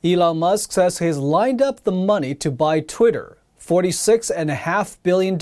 Elon Musk says he's lined up the money to buy Twitter, $46.5 billion.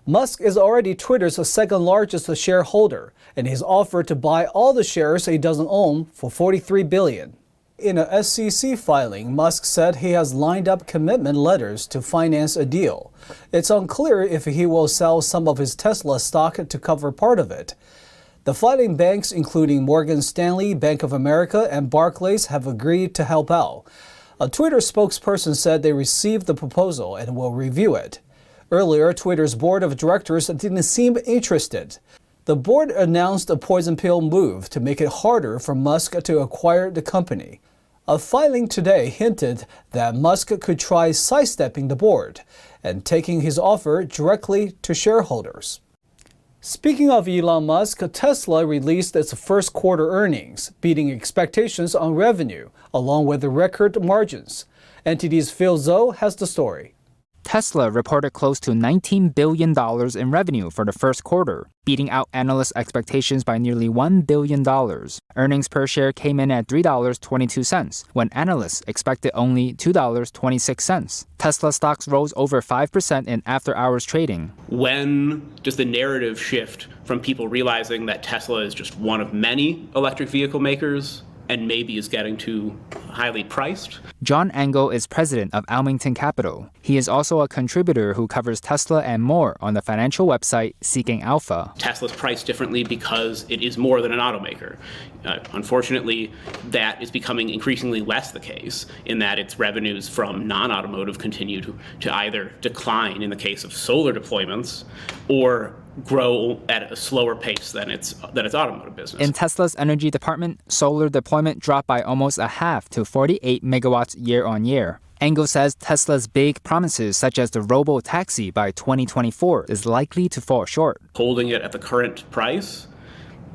Musk is already Twitter's second largest shareholder, and he's offered to buy all the shares he doesn't own for $43 billion. In a SEC filing, Musk said he has lined up commitment letters to finance a deal. It's unclear if he will sell some of his Tesla stock to cover part of it. The filing banks, including Morgan Stanley, Bank of America, and Barclays, have agreed to help out. A Twitter spokesperson said they received the proposal and will review it. Earlier, Twitter's board of directors didn't seem interested. The board announced a poison pill move to make it harder for Musk to acquire the company. A filing today hinted that Musk could try sidestepping the board and taking his offer directly to shareholders. Speaking of Elon Musk, Tesla released its first quarter earnings, beating expectations on revenue, along with the record margins. NTD's Phil Zhou has the story. Tesla reported close to $19 billion in revenue for the first quarter, beating out analyst expectations by nearly $1 billion. Earnings per share came in at $3.22, when analysts expected only $2.26. Tesla stocks rose over 5% in after-hours trading. When does the narrative shift from people realizing that Tesla is just one of many electric vehicle makers and maybe is getting too highly priced? John Engel is president of Almington Capital. He is also a contributor who covers Tesla and more on the financial website Seeking Alpha. Tesla's priced differently because it is more than an automaker. Unfortunately, that is becoming increasingly less the case in that its revenues from non-automotive continue to either decline in the case of solar deployments or grow at a slower pace than its automotive business. In Tesla's energy department, solar deployment dropped by almost a half to 48 megawatts year on year. Engel says Tesla's big promises, such as the robo-taxi by 2024, is likely to fall short. Holding it at the current price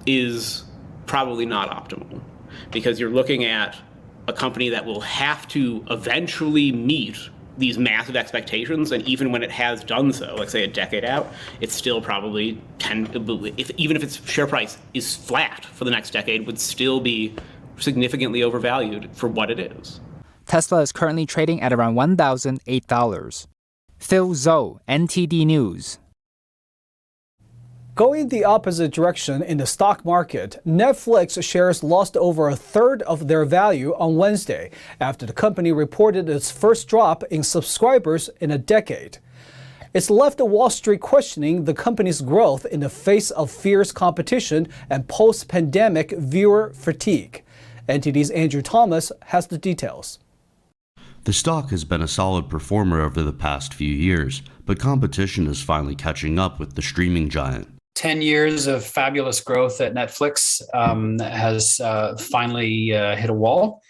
is probably not optimal because you're looking at a company that will have to eventually meet these massive expectations, and even when it has done so, like say a decade out, it's still probably even if its share price is flat for the next decade, would still be significantly overvalued for what it is. Tesla is currently trading at around $1,008. Phil Zhou, NTD News. Going the opposite direction in the stock market, Netflix shares lost over a third of their value on Wednesday after the company reported its first drop in subscribers in a decade. It's left Wall Street questioning the company's growth in the face of fierce competition and post-pandemic viewer fatigue. NTD's Andrew Thomas has the details. The stock has been a solid performer over the past few years, but competition is finally catching up with the streaming giant. 10 years of fabulous growth at Netflix has finally hit a wall.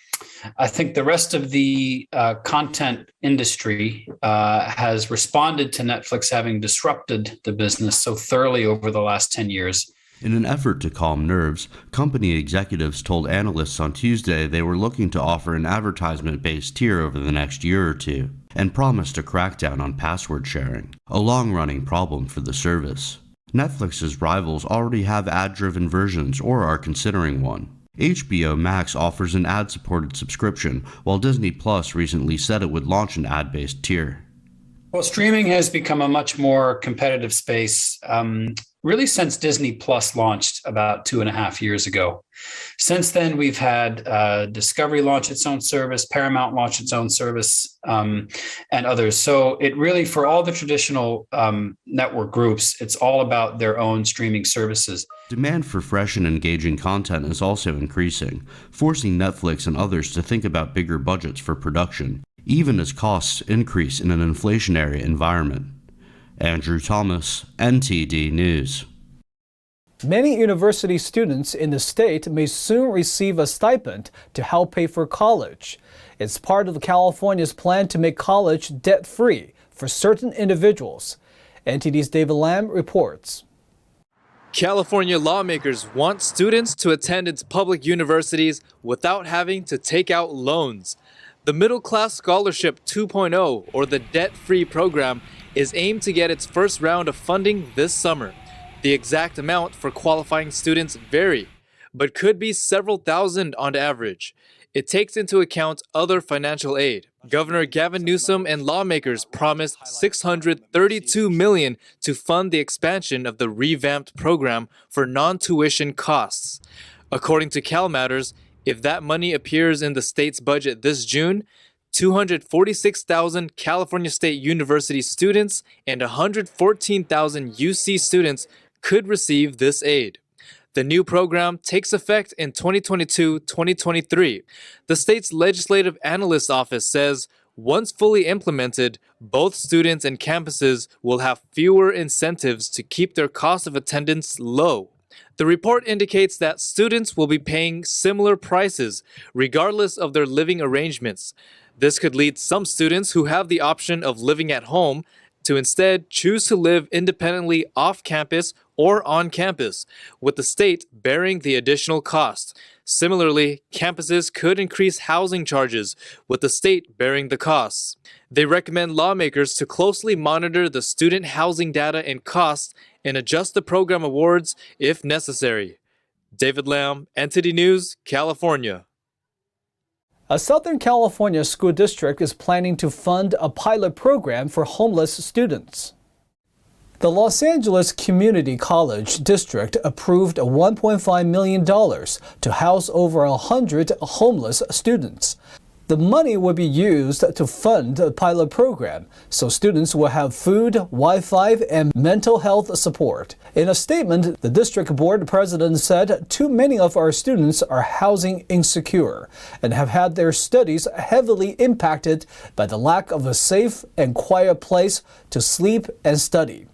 I think the rest of the content industry has responded to Netflix having disrupted the business so thoroughly over the last 10 years. In an effort to calm nerves, company executives told analysts on Tuesday they were looking to offer an advertisement-based tier over the next year or two, and promised a crackdown on password sharing, a long-running problem for the service. Netflix's rivals already have ad-driven versions or are considering one. HBO Max offers an ad-supported subscription, while Disney Plus recently said it would launch an ad-based tier. Well, streaming has become a much more competitive space, really since Disney Plus launched about 2.5 years ago. Since then, we've had Discovery launch its own service, Paramount launch its own service, and others. So it really, for all the traditional network groups, it's all about their own streaming services. Demand for fresh and engaging content is also increasing, forcing Netflix and others to think about bigger budgets for production, even as costs increase in an inflationary environment. Andrew Thomas, NTD News. Many university students in the state may soon receive a stipend to help pay for college. It's part of California's plan to make college debt-free for certain individuals. NTD's David Lamb reports. California lawmakers want students to attend its public universities without having to take out loans. The Middle Class Scholarship 2.0, or the debt-free program, is aimed to get its first round of funding this summer. The exact amount for qualifying students vary, but could be several thousand on average. it takes into account other financial aid. Governor Gavin Newsom and lawmakers promised $632 million to fund the expansion of the revamped program for non-tuition costs. According to CalMatters, if that money appears in the state's budget this June, 246,000 California State University students and 114,000 UC students could receive this aid. The new program takes effect in 2022-2023. The state's Legislative Analyst Office says once fully implemented, both students and campuses will have fewer incentives to keep their cost of attendance low. The report indicates that students will be paying similar prices, regardless of their living arrangements. This could lead some students who have the option of living at home to instead choose to live independently off campus or on campus, with the state bearing the additional cost. Similarly, campuses could increase housing charges, with the state bearing the costs. They recommend lawmakers to closely monitor the student housing data and costs and adjust the program awards if necessary. David Lamb, NTD News, California. A Southern California school district is planning to fund a pilot program for homeless students. The Los Angeles Community College District approved $1.5 million to house over 100 homeless students. The money will be used to fund the pilot program, so students will have food, Wi-Fi, and mental health support. In a statement, the district board president said too many of our students are housing insecure and have had their studies heavily impacted by the lack of a safe and quiet place to sleep and study.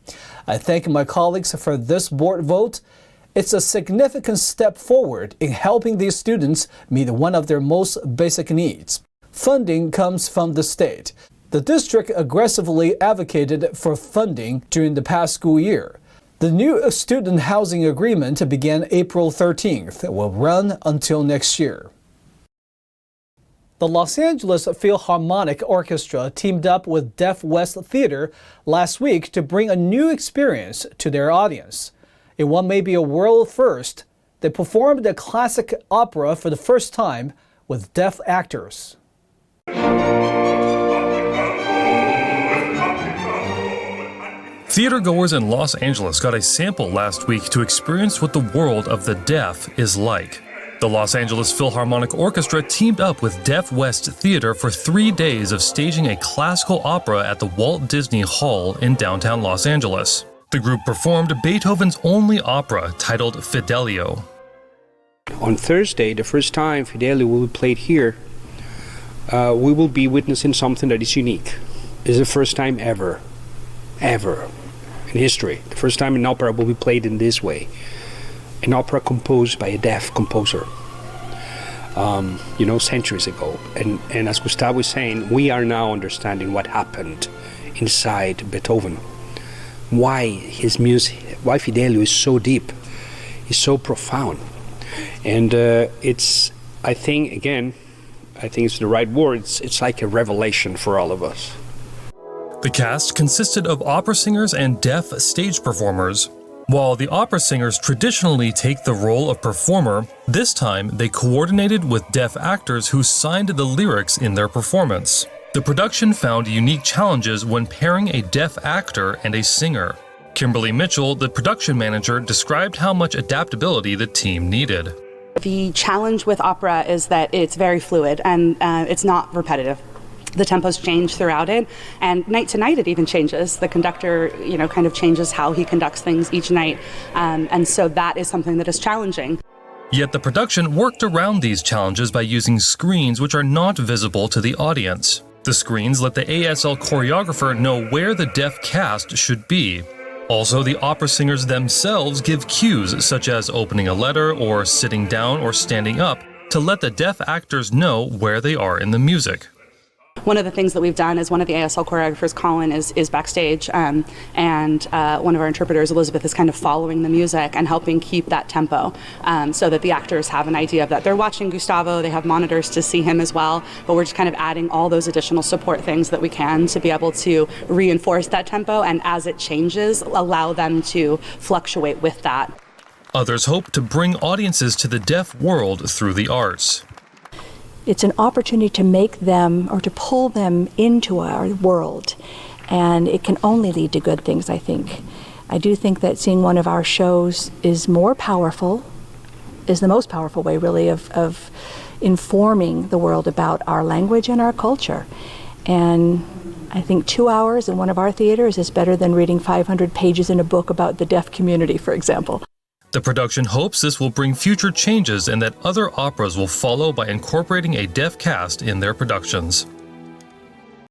I thank my colleagues for this board vote. It's a significant step forward in helping these students meet one of their most basic needs. Funding comes from the state. The district aggressively advocated for funding during the past school year. The new student housing agreement began April 13th and will run until next year. The Los Angeles Philharmonic Orchestra teamed up with Deaf West Theater last week to bring a new experience to their audience. In what may be a world first, they performed a classic opera for the first time with deaf actors. Theatergoers in Los Angeles got a sample last week to experience what the world of the deaf is like. The Los Angeles Philharmonic Orchestra teamed up with Deaf West Theater for 3 days of staging a classical opera at the Walt Disney Hall in downtown Los Angeles. The group performed Beethoven's only opera titled Fidelio. On Thursday, the first time Fidelio will be played here, we will be witnessing something that is unique. It's the first time ever in history. The first time an opera will be played in this way. An opera composed by a deaf composer, centuries ago. And as Gustavo is saying, we are now understanding what happened inside Beethoven. Why his music, why Fidelio is so deep, is so profound. And I think it's the right word, it's like a revelation for all of us. The cast consisted of opera singers and deaf stage performers. While the opera singers traditionally take the role of performer, this time they coordinated with deaf actors who signed the lyrics in their performance. The production found unique challenges when pairing a deaf actor and a singer. Kimberly Mitchell, the production manager, described how much adaptability the team needed. The challenge with opera is that it's very fluid and it's not repetitive. The tempos change throughout it, and night to night it even changes. The conductor, kind of changes how he conducts things each night, and so that is something that is challenging. Yet the production worked around these challenges by using screens which are not visible to the audience. The screens let the ASL choreographer know where the deaf cast should be. Also, the opera singers themselves give cues such as opening a letter or sitting down or standing up to let the deaf actors know where they are in the music. One of the things that we've done is one of the ASL choreographers, Colin, is backstage, and one of our interpreters, Elizabeth, is kind of following the music and helping keep that tempo so that the actors have an idea of that. They're watching Gustavo, they have monitors to see him as well, but we're just kind of adding all those additional support things that we can to be able to reinforce that tempo, and as it changes, allow them to fluctuate with that. Others hope to bring audiences to the deaf world through the arts. It's an opportunity to make them or to pull them into our world, and it can only lead to good things, I think. I do think that seeing one of our shows is the most powerful way, really, of informing the world about our language and our culture. And I think 2 hours in one of our theaters is better than reading 500 pages in a book about the deaf community, for example. The production hopes this will bring future changes and that other operas will follow by incorporating a deaf cast in their productions.